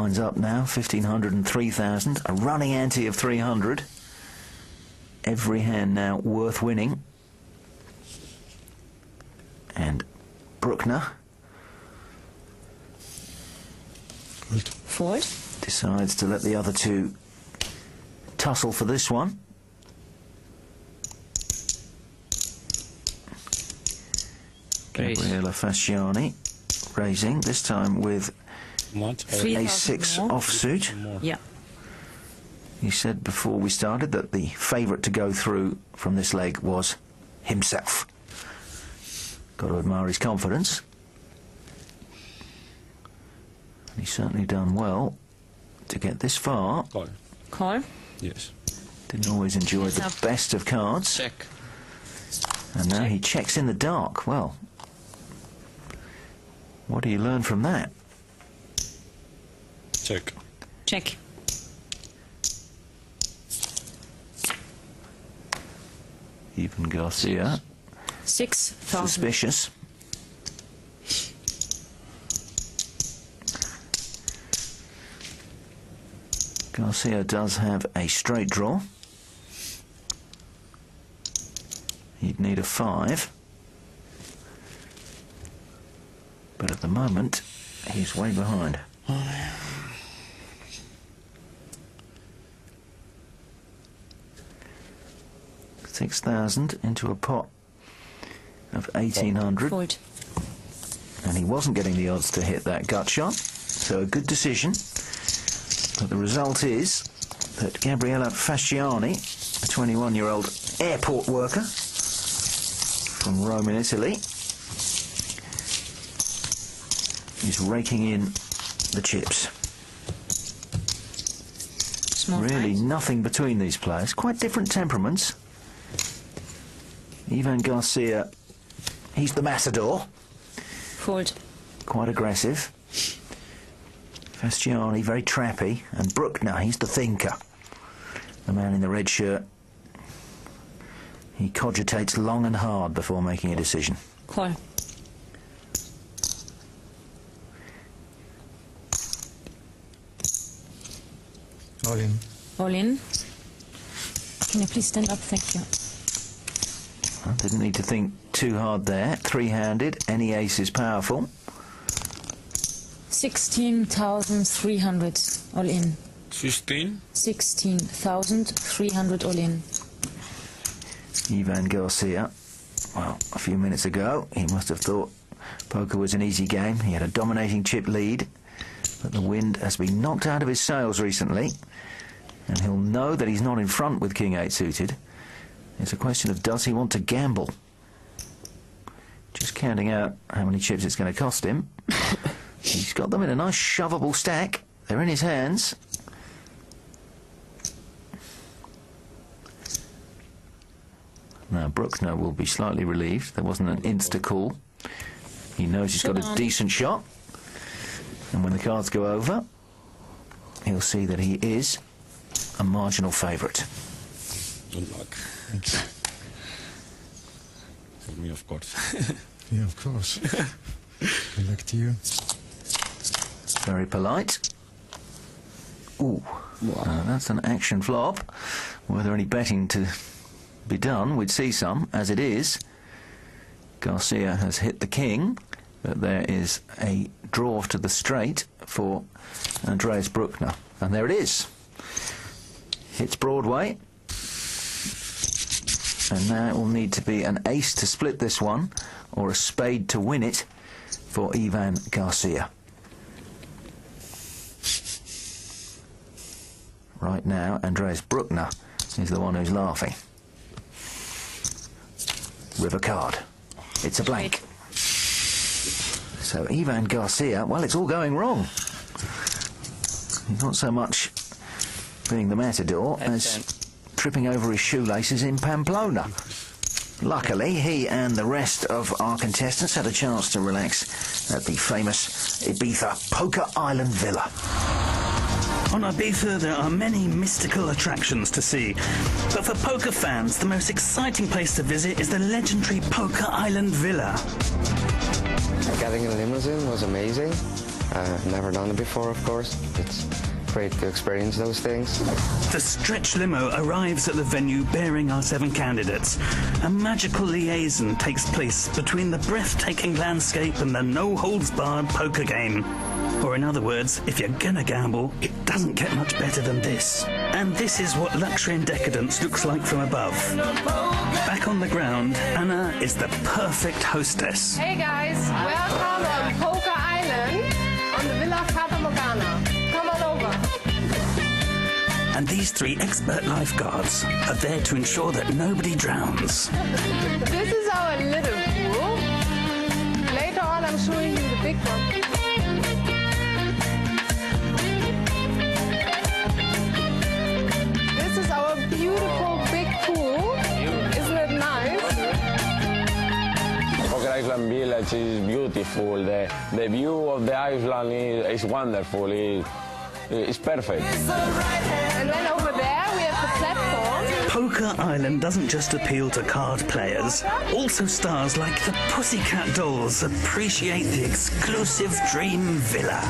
lines up now, 1,500 and 3,000. A running ante of 300. Every hand now worth winning. And Bruckner Fold. decides to let the other two tussle for this one. Gabriella Fasciani raising, this time with a6 offsuit. Yeah. He said before we started that the favourite to go through from this leg was himself. Got to admire his confidence. And he's certainly done well to get this far. Call. Call. Yes. Didn't always enjoy the best of cards. Check. And now he checks in the dark. Well, what do you learn from that? Check. Check. Even Garcia. 6,000. Suspicious. Garcia does have a straight draw. He'd need a 5. But at the moment, he's way behind. 6,000 into a pot of 1,800. Fold. And he wasn't getting the odds to hit that gut shot, so a good decision. But the result is that Gabriella Fasciani, a 21-year-old airport worker from Rome in Italy, is raking in the chips. Small Really price. nothing between these players. Quite different temperaments. Ivan Garcia, he's the matador. Fold. Quite aggressive. Fasciani, very trappy. And Bruckner, he's the thinker. The man in the red shirt. He cogitates long and hard before making a decision. Call. All in. All in. Can you please stand up? Thank you. Well, didn't need to think too hard there. Three-handed, any ace is powerful. 16,300 all in. 15. 16,300 all in. Ivan Garcia, well, a few minutes ago, he must have thought poker was an easy game. He had a dominating chip lead, but the wind has been knocked out of his sails recently, and he'll know that he's not in front with King 8 suited. It's a question of does he want to gamble? Just counting out how many chips it's going to cost him. He's got them in a nice shovable stack. They're in his hands. Now Bruckner will be slightly relieved. There wasn't an insta-call. He knows he's got a decent shot. And when the cards go over, he'll see that he is a marginal favourite. Good luck. For me, of course. Yeah, of course. Good luck to you. Very polite. Ooh, that's an action flop. Were there any betting to be done, we'd see some. As it is, Garcia has hit the king, but there is a draw to the straight for Andreas Bruckner. And there it is. Hits Broadway. And now it will need to be an ace to split this one, or a spade to win it for Ivan Garcia. Right now, Andreas Bruckner is the one who's laughing. River card. It's a blank. So Ivan Garcia, well, it's all going wrong. He's not so much being the matador as tripping over his shoelaces in Pamplona. Luckily, he and the rest of our contestants had a chance to relax at the famous Ibiza Poker Island Villa. On Ibiza, there are many mystical attractions to see. But for poker fans, the most exciting place to visit is the legendary Poker Island Villa. Getting a limousine was amazing. Never done it before, of course. It's great to experience those things. The stretch limo arrives at the venue bearing our 7 candidates. A magical liaison takes place between the breathtaking landscape and the no-holds-barred poker game. Or in other words, if you're gonna gamble, it doesn't get much better than this. And this is what luxury and decadence looks like from above. Back on the ground, Anna is the perfect hostess. Hey guys, welcome on Poker Island on the Villa Fata Morgana. Come on over. And these 3 expert lifeguards are there to ensure that nobody drowns. This is our little pool. Later on I'm showing you the big one. This is our beautiful big pool. Isn't it nice? Poker Island Village is beautiful. The view of the island is wonderful. It's perfect. And then over there we have the platform. Poker Island doesn't just appeal to card players. Also stars like the Pussycat Dolls appreciate the exclusive Dream Villa.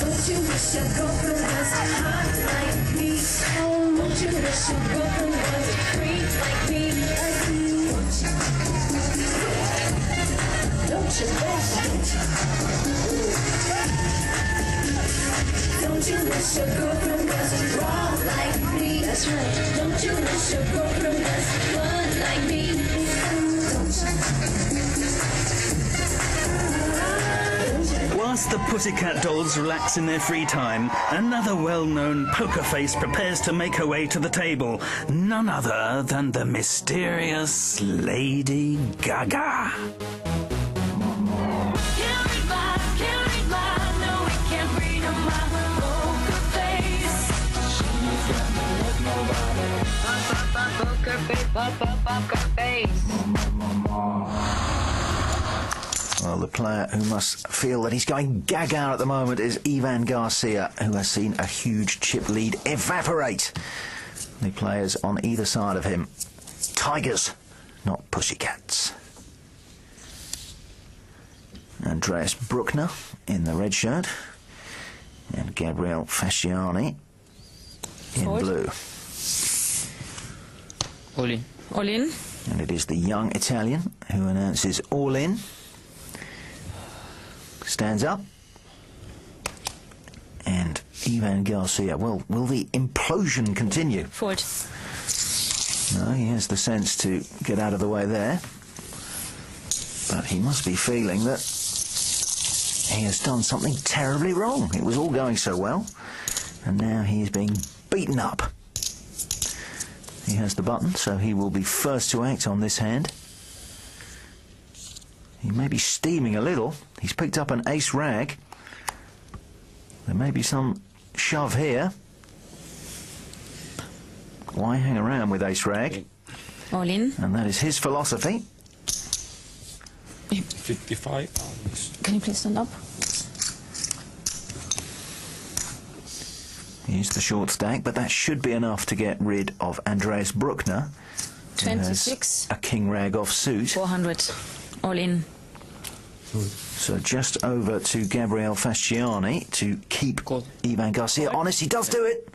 Don't you wish your girlfriend was hot like me? Oh, don't you wish your girlfriend was a creep like me? Don't you wish? Don't you wish your girlfriend was wrong like me? That's right. Don't you wish your girlfriend was fun like me? Whilst the Pussycat Dolls relax in their free time, another well-known poker face prepares to make her way to the table. None other than the mysterious Lady Gaga. Well, the player who must feel that he's going gaga at the moment is Ivan Garcia, who has seen a huge chip lead evaporate. The players on either side of him, tigers, not pussycats. Andreas Bruckner in the red shirt and Gabriele Fasciani in blue. All in. All in. And it is the young Italian who announces all in. Stands up. And Ivan Garcia, well, will the implosion continue? Fold. No, he has the sense to get out of the way there. But he must be feeling that he has done something terribly wrong. It was all going so well, and now he is being beaten up. He has the button, so he will be first to act on this hand. He may be steaming a little. He's picked up an ace rag. There may be some shove here. Why hang around with ace rag? All in. And that is his philosophy. 55. Can you please stand up? Here's the short stack, but that should be enough to get rid of Andreas Bruckner. 26. A king rag off suit. 400. All in. So just over to Gabriele Fasciani to keep Ivan Garcia honest. He does do it.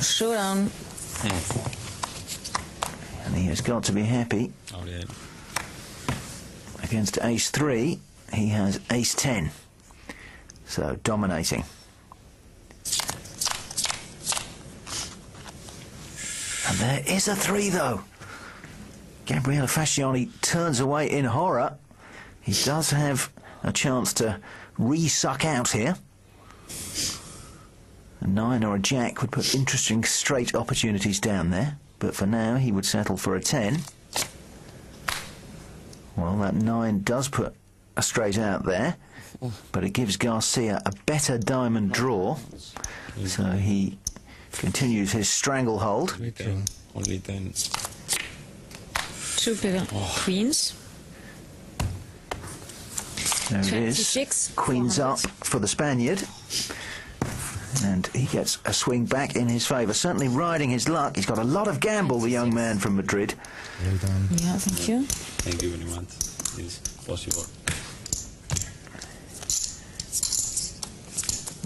Showdown. And he has got to be happy. Oh, yeah. Against ace 3, he has ace 10. So dominating. And there is a 3 though. Gabriele Fasciani turns away in horror. He does have a chance to re-suck out here. A 9 or a jack would put interesting straight opportunities down there, but for now he would settle for a 10. Well, that 9 does put a straight out there, but it gives Garcia a better diamond draw, so he continues his stranglehold. Only 10. 2 bigger queens. There it 26, is. Queens 400. up for the Spaniard. And he gets a swing back in his favour. Certainly riding his luck. He's got a lot of gamble, the young man from Madrid. Well done. Yeah, thank you. Thank you very much. It's possible.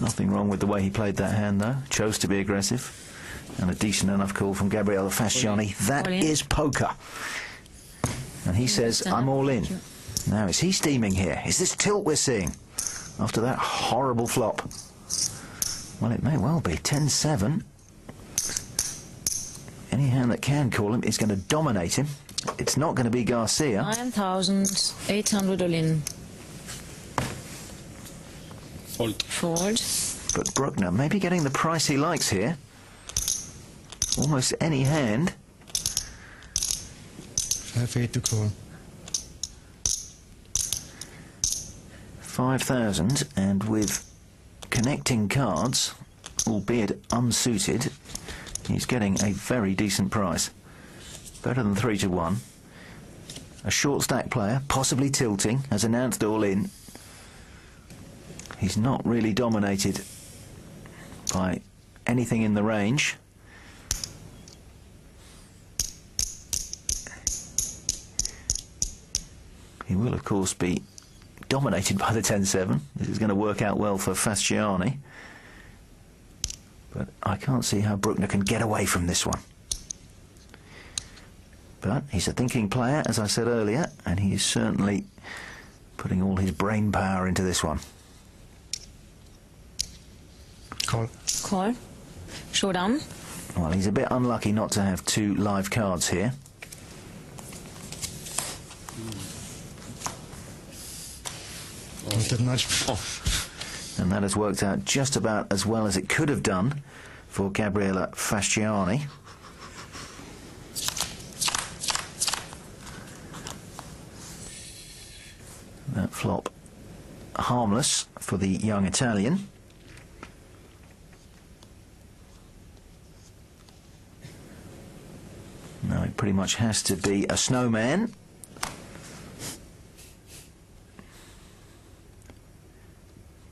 Nothing wrong with the way he played that hand, though. Chose to be aggressive. And a decent enough call from Gabriele Fasciani. That is poker. And he says, I'm all in. Now, is he steaming here? Is this tilt we're seeing after that horrible flop? Well, it may well be. 10-7. Any hand that can call him is going to dominate him. It's not going to be Garcia. 9,800 all in. Fold. Fold. But Bruckner maybe getting the price he likes here. Almost any hand. 5-8 to call. 5,000, and with connecting cards, albeit unsuited, he's getting a very decent price. Better than 3-1. A short stack player, possibly tilting, has announced all in. He's not really dominated by anything in the range. He will, of course, be dominated by the 10-7. This is going to work out well for Fasciani. But I can't see how Bruckner can get away from this one. But he's a thinking player, as I said earlier, and he is certainly putting all his brain power into this one. Call. Call. Showdown. Well, he's a bit unlucky not to have two live cards here. Not that much. And that has worked out just about as well as it could have done for Gabriele Fasciani. That flop harmless for the young Italian. Now it pretty much has to be a snowman.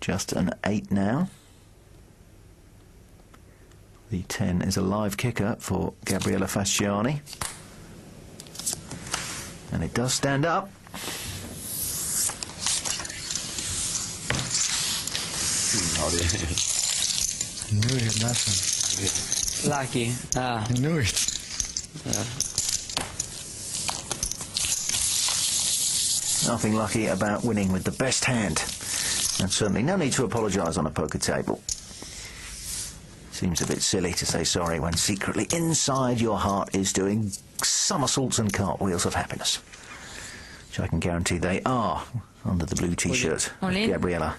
Just an 8 now. The 10 is a live kicker for Gabriele Fasciani. And it does stand up. I knew he had nothing. Lucky. I knew it. Nothing lucky about winning with the best hand. And certainly no need to apologise on a poker table. Seems a bit silly to say sorry when secretly inside your heart is doing somersaults and cartwheels of happiness. Which I can guarantee they are under the blue T-shirt. Only? Gabriele